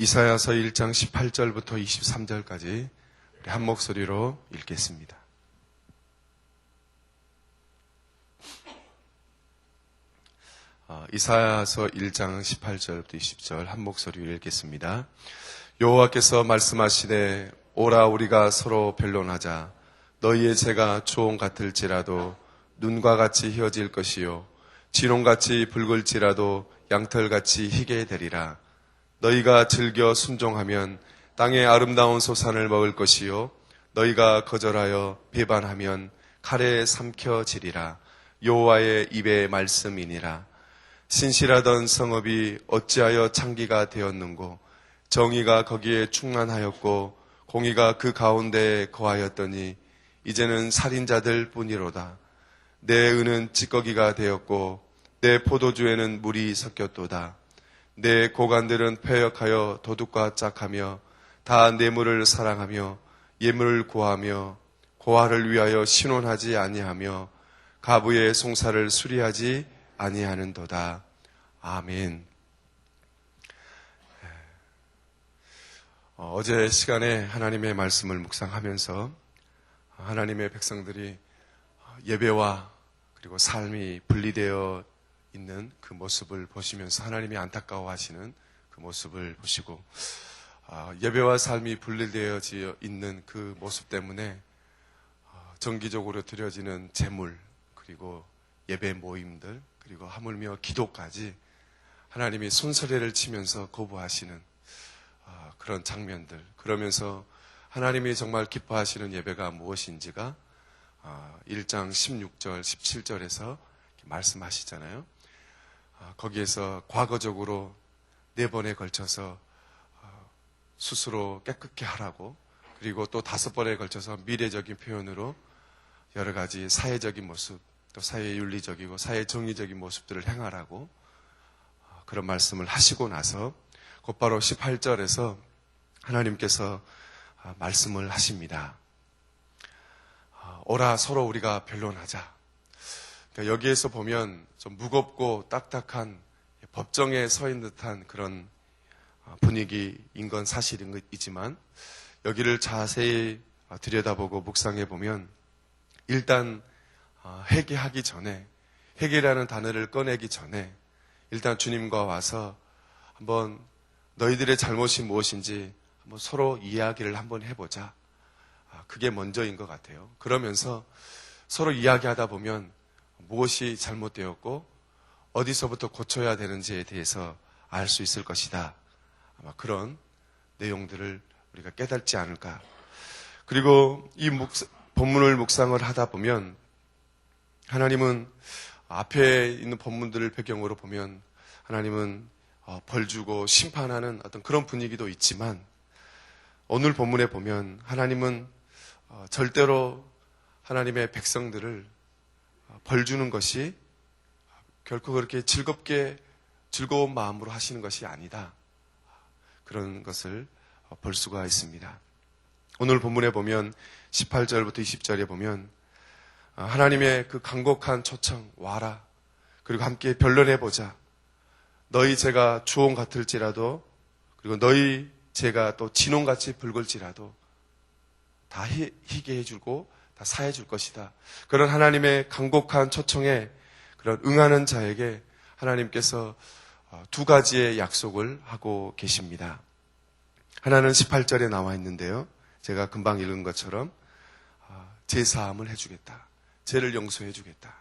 이사야서 1장 18절부터 23절까지 한 목소리로 읽겠습니다. 이사야서 1장 18절부터 20절 한 목소리로 읽겠습니다. 여호와께서 말씀하시되 오라 우리가 서로 변론하자. 너희의 죄가 주홍 같을지라도 눈과 같이 희어질 것이요 진홍같이 붉을지라도 양털같이 희게 되리라. 너희가 즐겨 순종하면 땅의 아름다운 소산을 먹을 것이요 너희가 거절하여 배반하면 칼에 삼켜지리라. 여호와의 입의 말씀이니라. 신실하던 성읍이 어찌하여 창기가 되었는고 정의가 거기에 충만하였고 공의가 그 가운데에 거하였더니 이제는 살인자들 뿐이로다. 내 은은 찌꺼기가 되었고 내 포도주에는 물이 섞였도다. 내 고관들은 패역하여 도둑과 짝하며 다 뇌물을 사랑하며 예물을 구하며 고아를 위하여 신혼하지 아니하며 가부의 송사를 수리하지 아니하는도다. 아멘. 어제 시간에 하나님의 말씀을 묵상하면서 하나님의 백성들이 예배와 그리고 삶이 분리되어 있는 그 모습을 보시면서 하나님이 안타까워하시는 그 모습을 보시고 예배와 삶이 분리되어져 있는 그 모습 때문에 정기적으로 드려지는 제물 그리고 예배 모임들 그리고 하물며 기도까지 하나님이 손서래를 치면서 거부하시는 그런 장면들 그러면서 하나님이 정말 기뻐하시는 예배가 무엇인지가 1장 16절 17절에서 말씀하시잖아요. 거기에서 과거적으로 4번에 걸쳐서 스스로 깨끗게 하라고 그리고 또 5번에 걸쳐서 미래적인 표현으로 여러 가지 사회적인 모습 또 사회윤리적이고 사회정의적인 모습들을 행하라고 그런 말씀을 하시고 나서 곧바로 18절에서 하나님께서 말씀을 하십니다. 오라 서로 우리가 변론하자. 그러니까 여기에서 보면 좀 무겁고 딱딱한 법정에 서 있는 듯한 그런 분위기인 건 사실이지만 여기를 자세히 들여다보고 묵상해 보면 일단 회개하기 전에 회개라는 단어를 꺼내기 전에 일단 주님과 와서 한번 너희들의 잘못이 무엇인지 한번 서로 이야기를 한번 해보자. 그게 먼저인 것 같아요. 그러면서 서로 이야기하다 보면 무엇이 잘못되었고 어디서부터 고쳐야 되는지에 대해서 알 수 있을 것이다. 아마 그런 내용들을 우리가 깨닫지 않을까. 그리고 이 본문을 묵상을 하다 보면 하나님은 앞에 있는 본문들을 배경으로 보면 하나님은 벌 주고 심판하는 어떤 그런 분위기도 있지만 오늘 본문에 보면 하나님은 절대로 하나님의 백성들을 벌 주는 것이 결코 그렇게 즐거운 마음으로 하시는 것이 아니다. 그런 것을 볼 수가 있습니다. 오늘 본문에 보면 18절부터 20절에 보면 하나님의 그 간곡한 초청 와라. 그리고 함께 변론해보자. 너희 죄가 주홍 같을지라도 그리고 너희 죄가 또 진홍같이 붉을지라도 다 희게 해주고 다 사해줄 것이다. 그런 하나님의 간곡한 초청에 그런 응하는 자에게 하나님께서 2가지의 약속을 하고 계십니다. 하나는 18절에 나와 있는데요. 제가 금방 읽은 것처럼 제사함을 해주겠다. 죄를 용서해 주겠다.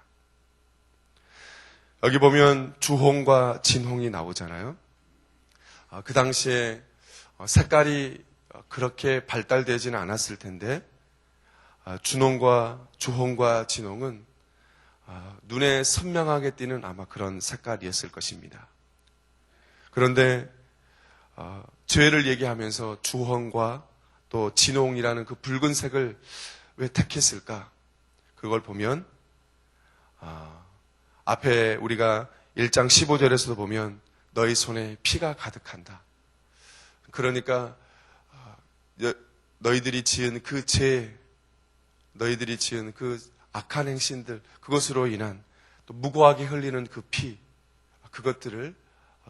여기 보면 주홍과 진홍이 나오잖아요. 그 당시에 색깔이 그렇게 발달되지는 않았을 텐데 주홍과 진홍은 눈에 선명하게 띄는 아마 그런 색깔이었을 것입니다. 그런데 죄를 얘기하면서 주홍과 또 진홍이라는 그 붉은색을 왜 택했을까? 그걸 보면 앞에 우리가 1장 15절에서도 보면 너희 손에 피가 가득한다. 그러니까 너희들이 지은 그 죄, 너희들이 지은 그 악한 행신들, 그것으로 인한 또 무고하게 흘리는 그 피, 그것들을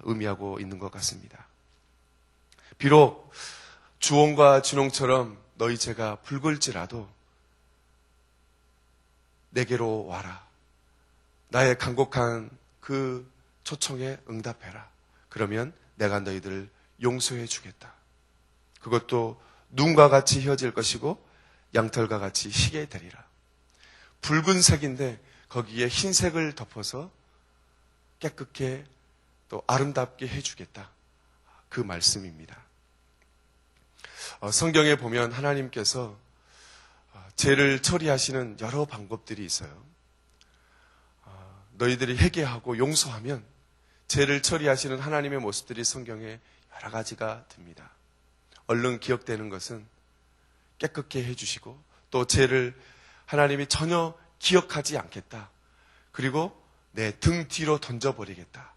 의미하고 있는 것 같습니다. 비록 주홍과 진홍처럼 너희 죄가 붉을지라도 내게로 와라. 나의 간곡한 그 초청에 응답해라. 그러면 내가 너희들을 용서해 주겠다. 그것도 눈과 같이 휘어질 것이고 양털과 같이 희게 되리라. 붉은색인데 거기에 흰색을 덮어서 깨끗게 또 아름답게 해주겠다. 그 말씀입니다. 성경에 보면 하나님께서 죄를 처리하시는 여러 방법들이 있어요. 너희들이 회개하고 용서하면 죄를 처리하시는 하나님의 모습들이 성경에 여러 가지가 듭니다. 얼른 기억되는 것은 깨끗게 해주시고 또 죄를 하나님이 전혀 기억하지 않겠다. 그리고 내 등 뒤로 던져버리겠다.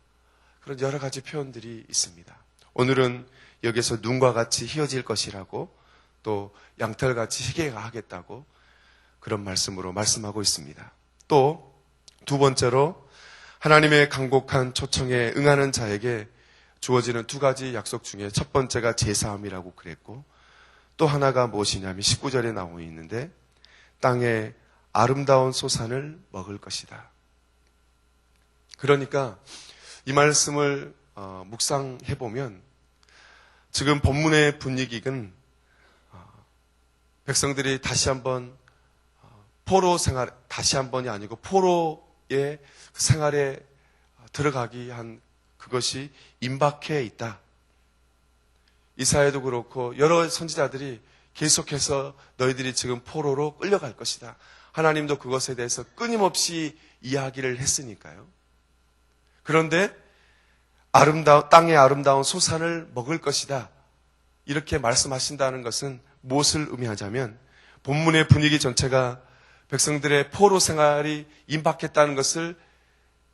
그런 여러 가지 표현들이 있습니다. 오늘은 여기서 눈과 같이 휘어질 것이라고 또 양털같이 희게 하겠다고 그런 말씀으로 말씀하고 있습니다. 또 두 번째로 하나님의 간곡한 초청에 응하는 자에게 주어지는 두 가지 약속 중에 첫 번째가 제사함이라고 그랬고 또 하나가 무엇이냐면 19절에 나오고 있는데 땅에 아름다운 소산을 먹을 것이다. 그러니까 이 말씀을 묵상해보면 지금 본문의 분위기는 백성들이 다시 한번 포로 생활, 다시 한번이 아니고 포로의 생활에 들어가기 한 그것이 임박해 있다. 이사야도 그렇고 여러 선지자들이 계속해서 너희들이 지금 포로로 끌려갈 것이다. 하나님도 그것에 대해서 끊임없이 이야기를 했으니까요. 그런데 땅의 아름다운 소산을 먹을 것이다. 이렇게 말씀하신다는 것은 무엇을 의미하자면 본문의 분위기 전체가 백성들의 포로 생활이 임박했다는 것을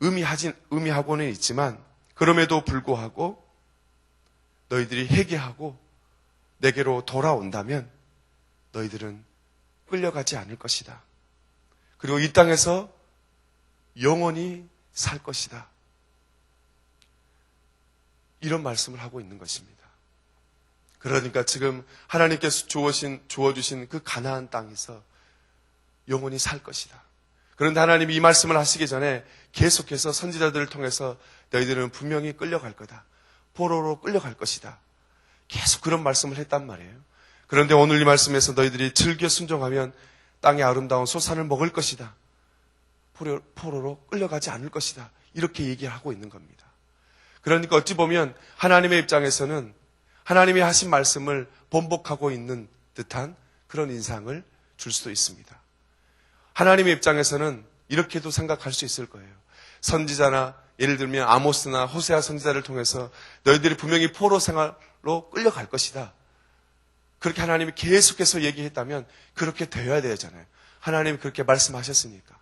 의미하고는 있지만 그럼에도 불구하고 너희들이 회개하고 내게로 돌아온다면 너희들은 끌려가지 않을 것이다. 그리고 이 땅에서 영원히 살 것이다. 이런 말씀을 하고 있는 것입니다. 그러니까 지금 하나님께서 주어주신 그 가나안 땅에서 영원히 살 것이다. 그런데 하나님이 이 말씀을 하시기 전에 계속해서 선지자들을 통해서 너희들은 분명히 끌려갈 거다. 포로로 끌려갈 것이다. 계속 그런 말씀을 했단 말이에요. 그런데 오늘 이 말씀에서 너희들이 즐겨 순종하면 땅의 아름다운 소산을 먹을 것이다. 포로로 끌려가지 않을 것이다. 이렇게 얘기하고 있는 겁니다. 그러니까 어찌 보면 하나님의 입장에서는 하나님이 하신 말씀을 번복하고 있는 듯한 그런 인상을 줄 수도 있습니다. 하나님의 입장에서는 이렇게도 생각할 수 있을 거예요. 선지자나 예를 들면 아모스나 호세아 선지자를 통해서 너희들이 분명히 포로 생활로 끌려갈 것이다. 그렇게 하나님이 계속해서 얘기했다면 그렇게 되어야 되잖아요. 하나님이 그렇게 말씀하셨으니까.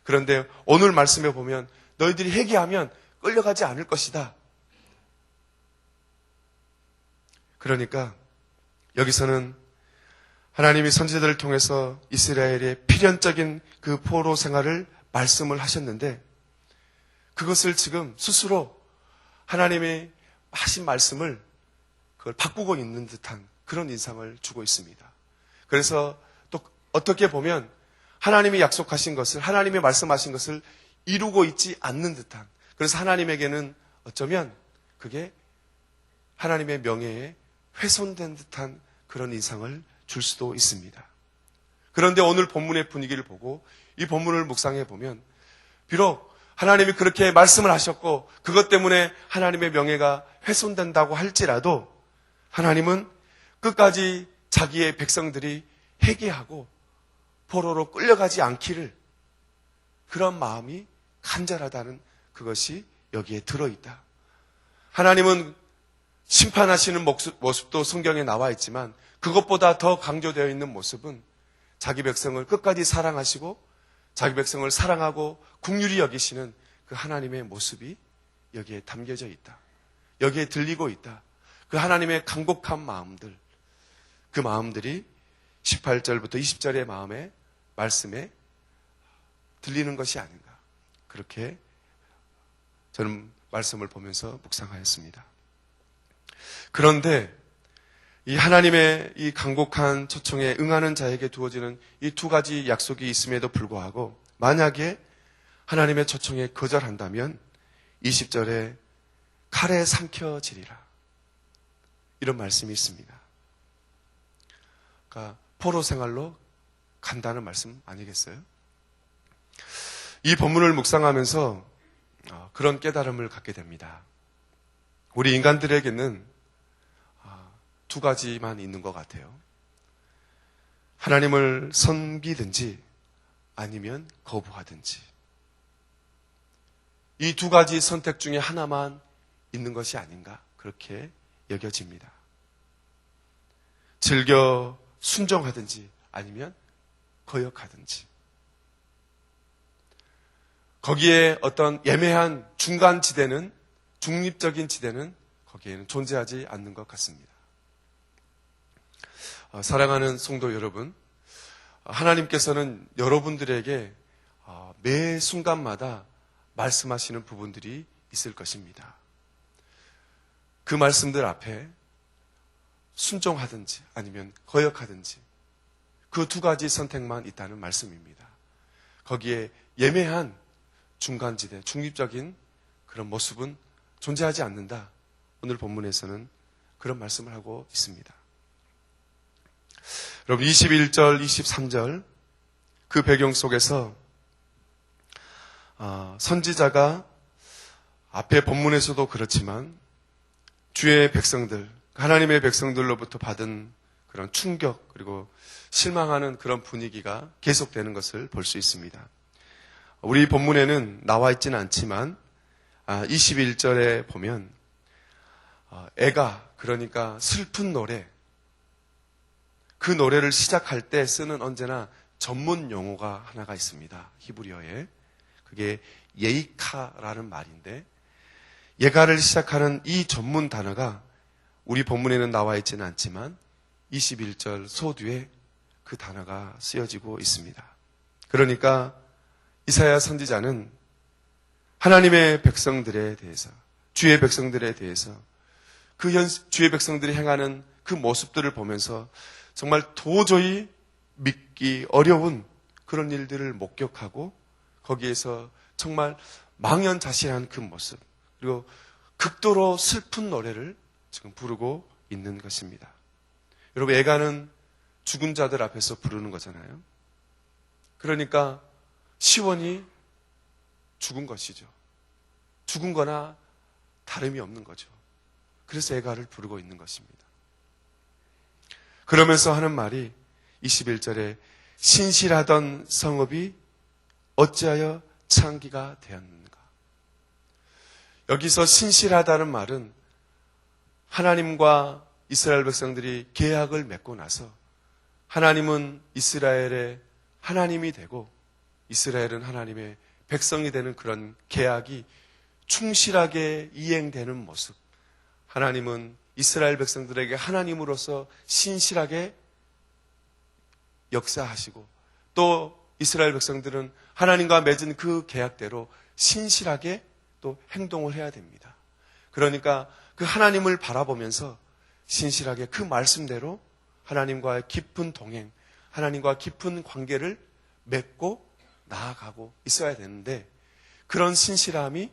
그런데 오늘 말씀에 보면 너희들이 회개하면 끌려가지 않을 것이다. 그러니까 여기서는 하나님이 선지자들을 통해서 이스라엘의 필연적인 그 포로 생활을 말씀을 하셨는데 그것을 지금 스스로 하나님이 하신 말씀을 그걸 바꾸고 있는 듯한 그런 인상을 주고 있습니다. 그래서 또 어떻게 보면 하나님이 약속하신 것을 하나님이 말씀하신 것을 이루고 있지 않는 듯한 그래서 하나님에게는 어쩌면 그게 하나님의 명예에 훼손된 듯한 그런 인상을 줄 수도 있습니다. 그런데 오늘 본문의 분위기를 보고 이 본문을 묵상해 보면 비록 하나님이 그렇게 말씀을 하셨고 그것 때문에 하나님의 명예가 훼손된다고 할지라도 하나님은 끝까지 자기의 백성들이 회개하고 포로로 끌려가지 않기를 그런 마음이 간절하다는 그것이 여기에 들어있다. 하나님은 심판하시는 모습도 성경에 나와 있지만 그것보다 더 강조되어 있는 모습은 자기 백성을 끝까지 사랑하시고 자기 백성을 사랑하고 긍휼히 여기시는 그 하나님의 모습이 여기에 담겨져 있다. 여기에 들리고 있다. 그 하나님의 간곡한 마음들, 그 마음들이 18절부터 20절의 마음의 말씀에 들리는 것이 아닌가. 그렇게 저는 말씀을 보면서 묵상하였습니다. 그런데 이 하나님의 이 간곡한 초청에 응하는 자에게 두어지는 이 두 가지 약속이 있음에도 불구하고 만약에 하나님의 초청에 거절한다면 20절에 칼에 삼켜지리라. 이런 말씀이 있습니다. 그러니까 포로 생활로 간다는 말씀 아니겠어요? 이 본문을 묵상하면서 그런 깨달음을 갖게 됩니다. 우리 인간들에게는 두 가지만 있는 것 같아요. 하나님을 섬기든지 아니면 거부하든지. 이 두 가지 선택 중에 하나만 있는 것이 아닌가 그렇게 여겨집니다. 즐겨 순종하든지 아니면 거역하든지. 거기에 어떤 애매한 중간 지대는, 중립적인 지대는 거기에는 존재하지 않는 것 같습니다. 사랑하는 성도 여러분, 하나님께서는 여러분들에게 매 순간마다 말씀하시는 부분들이 있을 것입니다. 그 말씀들 앞에 순종하든지 아니면 거역하든지 그 두 가지 선택만 있다는 말씀입니다. 거기에 예매한 중간지대, 중립적인 그런 모습은 존재하지 않는다. 오늘 본문에서는 그런 말씀을 하고 있습니다. 여러분 21절, 23절 그 배경 속에서 선지자가 앞에 본문에서도 그렇지만 주의 백성들, 하나님의 백성들로부터 받은 그런 충격 그리고 실망하는 그런 분위기가 계속되는 것을 볼 수 있습니다. 우리 본문에는 나와 있지는 않지만 21절에 보면 애가 그러니까 슬픈 노래 그 노래를 시작할 때 쓰는 언제나 전문 용어가 하나가 있습니다. 히브리어에. 그게 예이카라는 말인데 예가를 시작하는 이 전문 단어가 우리 본문에는 나와 있지는 않지만 21절 소뒤에 그 단어가 쓰여지고 있습니다. 그러니까 이사야 선지자는 하나님의 백성들에 대해서, 주의 백성들에 대해서 주의 백성들이 행하는 그 모습들을 보면서 정말 도저히 믿기 어려운 그런 일들을 목격하고 거기에서 정말 망연자실한 그 모습 그리고 극도로 슬픈 노래를 지금 부르고 있는 것입니다. 여러분 애가는 죽은 자들 앞에서 부르는 거잖아요. 그러니까 시원히 죽은 것이죠. 죽은 거나 다름이 없는 거죠. 그래서 애가를 부르고 있는 것입니다. 그러면서 하는 말이 21절에 신실하던 성읍이 어찌하여 창기가 되었는가. 여기서 신실하다는 말은 하나님과 이스라엘 백성들이 계약을 맺고 나서 하나님은 이스라엘의 하나님이 되고 이스라엘은 하나님의 백성이 되는 그런 계약이 충실하게 이행되는 모습. 하나님은 이스라엘 백성들에게 하나님으로서 신실하게 역사하시고 또 이스라엘 백성들은 하나님과 맺은 그 계약대로 신실하게 또 행동을 해야 됩니다. 그러니까 그 하나님을 바라보면서 신실하게 그 말씀대로 하나님과의 깊은 동행, 하나님과 깊은 관계를 맺고 나아가고 있어야 되는데 그런 신실함이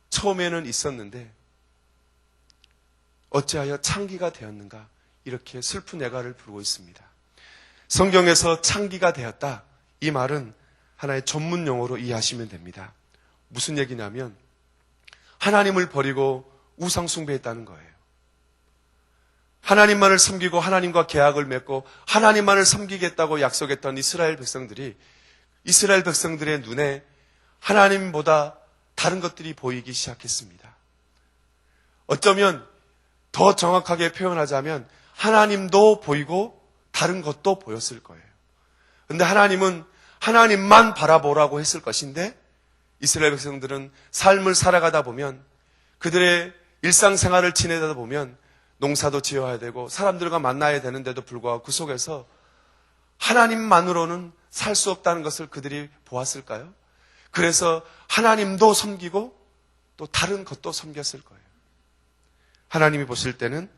처음에는 있었는데 어찌하여 창기가 되었는가 이렇게 슬픈 애가를 부르고 있습니다. 성경에서 창기가 되었다 이 말은 하나의 전문 용어로 이해하시면 됩니다. 무슨 얘기냐면 하나님을 버리고 우상 숭배했다는 거예요. 하나님만을 섬기고 하나님과 계약을 맺고 하나님만을 섬기겠다고 약속했던 이스라엘 백성들의 눈에 하나님보다 다른 것들이 보이기 시작했습니다. 어쩌면 더 정확하게 표현하자면 하나님도 보이고 다른 것도 보였을 거예요. 그런데 하나님은 하나님만 바라보라고 했을 것인데 이스라엘 백성들은 삶을 살아가다 보면 그들의 일상생활을 지내다 보면 농사도 지어야 되고 사람들과 만나야 되는데도 불구하고 그 속에서 하나님만으로는 살 수 없다는 것을 그들이 보았을까요? 그래서 하나님도 섬기고 또 다른 것도 섬겼을 거예요. 하나님이 보실 때는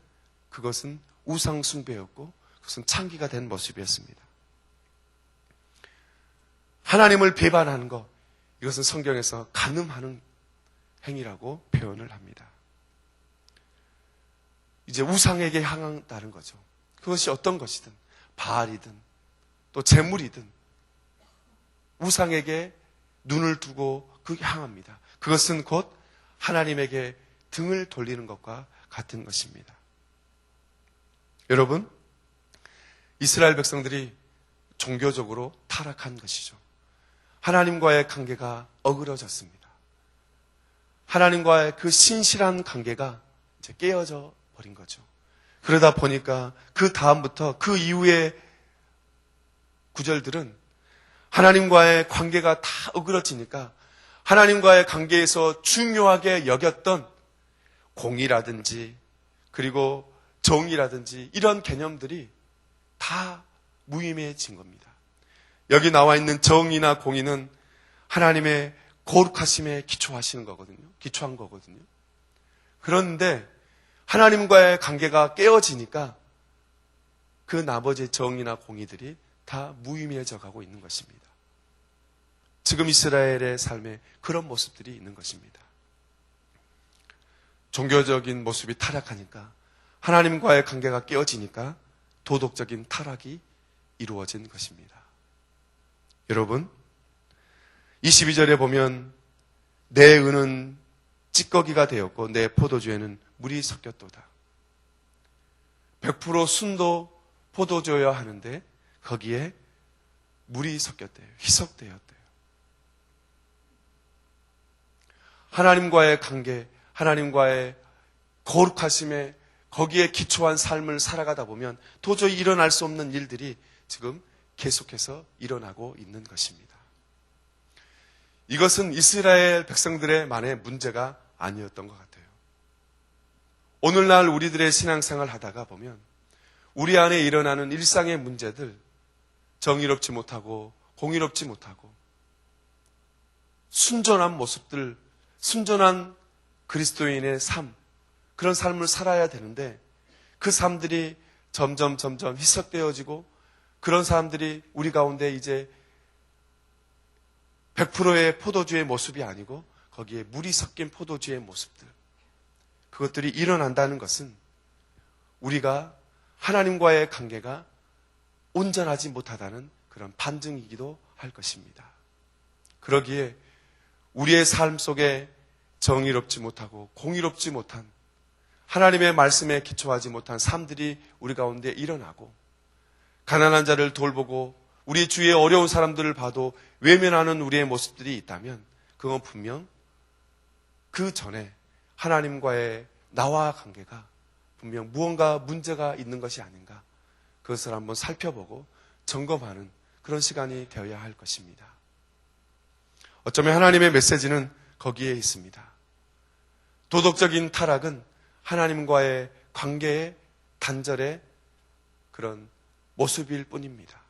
그것은 우상 숭배였고 그것은 창기가 된 모습이었습니다. 하나님을 배반하는 것, 이것은 성경에서 간음하는 행위라고 표현을 합니다. 이제 우상에게 향한다는 거죠. 그것이 어떤 것이든, 바알이든 또 재물이든 우상에게 눈을 두고 향합니다. 그것은 곧 하나님에게 등을 돌리는 것과 같은 것입니다. 여러분, 이스라엘 백성들이 종교적으로 타락한 것이죠. 하나님과의 관계가 어그러졌습니다. 하나님과의 그 신실한 관계가 이제 깨어져 버린 거죠. 그러다 보니까 그 다음부터 그 이후의 구절들은 하나님과의 관계가 다 어그러지니까 하나님과의 관계에서 중요하게 여겼던 공의라든지 그리고 정의라든지 이런 개념들이 다 무의미해진 겁니다. 여기 나와 있는 정의나 공의는 하나님의 거룩하심에 기초한 거거든요. 그런데 하나님과의 관계가 깨어지니까 그 나머지 정의나 공의들이 다 무의미해져 가고 있는 것입니다. 지금 이스라엘의 삶에 그런 모습들이 있는 것입니다. 종교적인 모습이 타락하니까 하나님과의 관계가 깨어지니까 도덕적인 타락이 이루어진 것입니다. 여러분, 22절에 보면 내 은은 찌꺼기가 되었고 내 포도주에는 물이 섞였도다. 100% 순도 포도주여야 하는데 거기에 물이 섞였대요. 희석되었대요. 하나님과의 관계, 하나님과의 거룩하심에 거기에 기초한 삶을 살아가다 보면 도저히 일어날 수 없는 일들이 지금 계속해서 일어나고 있는 것입니다. 이것은 이스라엘 백성들의 만의 문제가 아니었던 것 같아요. 오늘날 우리들의 신앙생활 하다가 보면 우리 안에 일어나는 일상의 문제들, 정의롭지 못하고 공의롭지 못하고 순전한 모습들, 순전한 그리스도인의 삶, 그런 삶을 살아야 되는데 그 삶들이 점점 희석되어지고 그런 사람들이 우리 가운데 이제 100%의 포도주의 모습이 아니고 거기에 물이 섞인 포도주의 모습들, 그것들이 일어난다는 것은 우리가 하나님과의 관계가 온전하지 못하다는 그런 반증이기도 할 것입니다. 그러기에 우리의 삶 속에 정의롭지 못하고 공의롭지 못한 하나님의 말씀에 기초하지 못한 삶들이 우리 가운데 일어나고 가난한 자를 돌보고 우리 주위의 어려운 사람들을 봐도 외면하는 우리의 모습들이 있다면 그건 분명 그 전에 하나님과의 나와 관계가 분명 무언가 문제가 있는 것이 아닌가, 그것을 한번 살펴보고 점검하는 그런 시간이 되어야 할 것입니다. 어쩌면 하나님의 메시지는 거기에 있습니다. 도덕적인 타락은 하나님과의 관계의 단절의 그런 모습일 뿐입니다.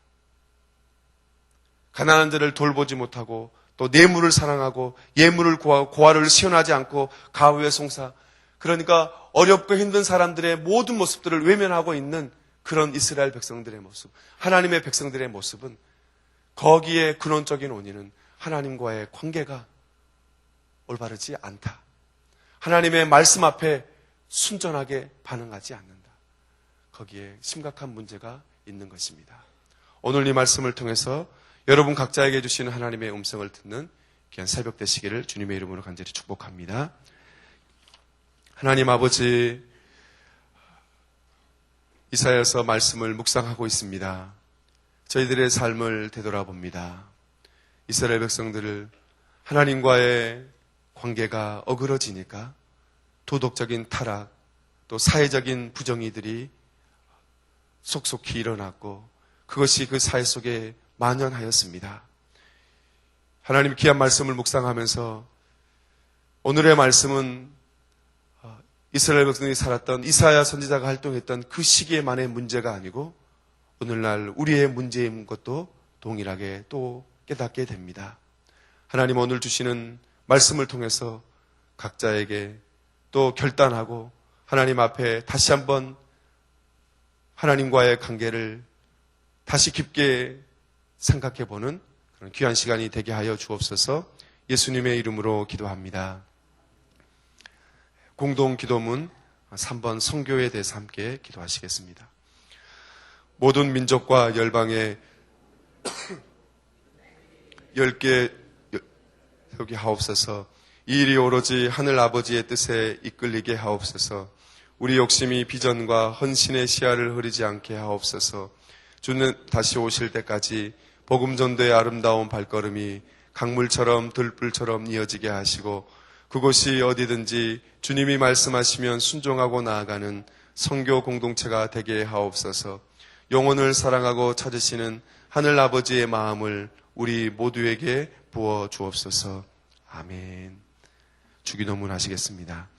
가난한 자를 돌보지 못하고 또 뇌물을 사랑하고 예물을 구하고 고아를 시원하지 않고 가후의 송사, 그러니까 어렵고 힘든 사람들의 모든 모습들을 외면하고 있는 그런 이스라엘 백성들의 모습, 하나님의 백성들의 모습은 거기에 근원적인 원인은 하나님과의 관계가 올바르지 않다. 하나님의 말씀 앞에 순전하게 반응하지 않는다. 거기에 심각한 문제가 있는 것입니다. 오늘 이 말씀을 통해서 여러분 각자에게 주시는 하나님의 음성을 듣는 귀한 새벽 되시기를 주님의 이름으로 간절히 축복합니다. 하나님 아버지, 이사야서 말씀을 묵상하고 있습니다. 저희들의 삶을 되돌아봅니다. 이스라엘 백성들을 하나님과의 관계가 어그러지니까 도덕적인 타락, 또 사회적인 부정의들이 속속히 일어났고 그것이 그 사회 속에 만연하였습니다. 하나님 귀한 말씀을 묵상하면서 오늘의 말씀은 이스라엘 백성들이 살았던 이사야 선지자가 활동했던 그 시기에만의 문제가 아니고 오늘날 우리의 문제인 것도 동일하게 또 깨닫게 됩니다. 하나님 오늘 주시는 말씀을 통해서 각자에게 또 결단하고 하나님 앞에 다시 한번 하나님과의 관계를 다시 깊게 생각해보는 그런 귀한 시간이 되게 하여 주옵소서. 예수님의 이름으로 기도합니다. 공동 기도문 3번 선교에 대해서 함께 기도하시겠습니다. 모든 민족과 열방에 10개 세우게 하옵소서. 이 일이 오로지 하늘 아버지의 뜻에 이끌리게 하옵소서. 우리 욕심이 비전과 헌신의 시야를 흐리지 않게 하옵소서. 주는 다시 오실 때까지 복음 전도의 아름다운 발걸음이 강물처럼 들불처럼 이어지게 하시고 그곳이 어디든지 주님이 말씀하시면 순종하고 나아가는 선교 공동체가 되게 하옵소서. 영혼을 사랑하고 찾으시는 하늘 아버지의 마음을 우리 모두에게 부어 주옵소서. 아멘. 주기도문 하시겠습니다.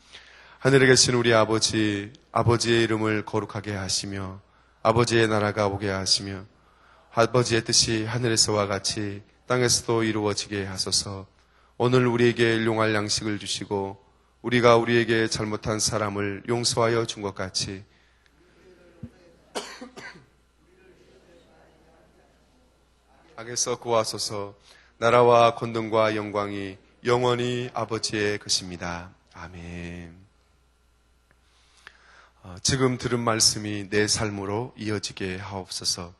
하늘에 계신 우리 아버지, 아버지의 이름을 거룩하게 하시며 아버지의 나라가 오게 하시며 아버지의 뜻이 하늘에서와 같이 땅에서도 이루어지게 하소서. 오늘 우리에게 일용할 양식을 주시고 우리가 우리에게 잘못한 사람을 용서하여 준 것 같이 악에서 구하소서. 나라와 권능과 영광이 영원히 아버지의 것입니다. 아멘. 지금 들은 말씀이 내 삶으로 이어지게 하옵소서.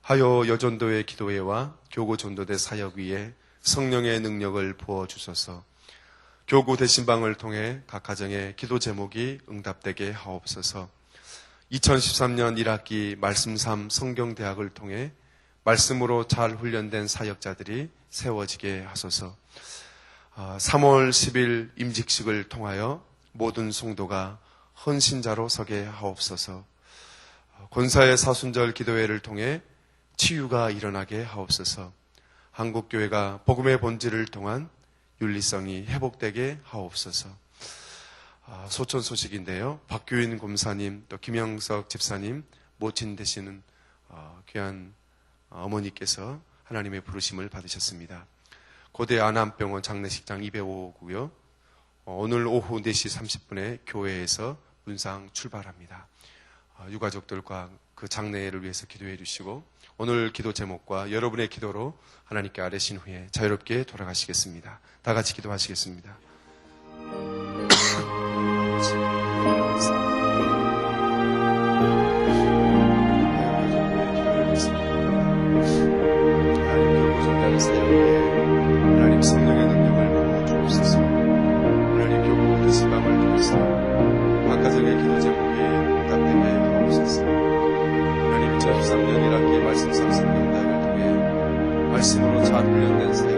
하여 여전도의 기도회와 교구전도대 사역 위에 성령의 능력을 부어주소서. 교구 대신방을 통해 각 가정의 기도 제목이 응답되게 하옵소서. 2013년 1학기 말씀3 성경대학을 통해 말씀으로 잘 훈련된 사역자들이 세워지게 하소서. 3월 10일 임직식을 통하여 모든 성도가 헌신자로 서게 하옵소서. 권사의 사순절 기도회를 통해 치유가 일어나게 하옵소서. 한국교회가 복음의 본질을 통한 윤리성이 회복되게 하옵소서. 소천 소식인데요. 박규인 검사님, 또 김영석 집사님 모친 되시는 귀한 어머니께서 하나님의 부르심을 받으셨습니다. 고대 안암병원 장례식장 205호고요. 오늘 오후 4시 30분에 교회에서 문상 출발합니다. 유가족들과 그 장례를 위해서 기도해 주시고 오늘 기도 제목과 여러분의 기도로 하나님께 아뢰신 후에 자유롭게 돌아가시겠습니다. 다 같이 기도하시겠습니다. 하나님 성령의 능력을 부어주옵소서. 하나님 교구 대신방을 통해서 각 가정의 기도 제목이 응답되게 하옵소서. 하나님 2013년 1학기 말씀 3성경대학을 통해 말씀으로 잘 훈련된 사역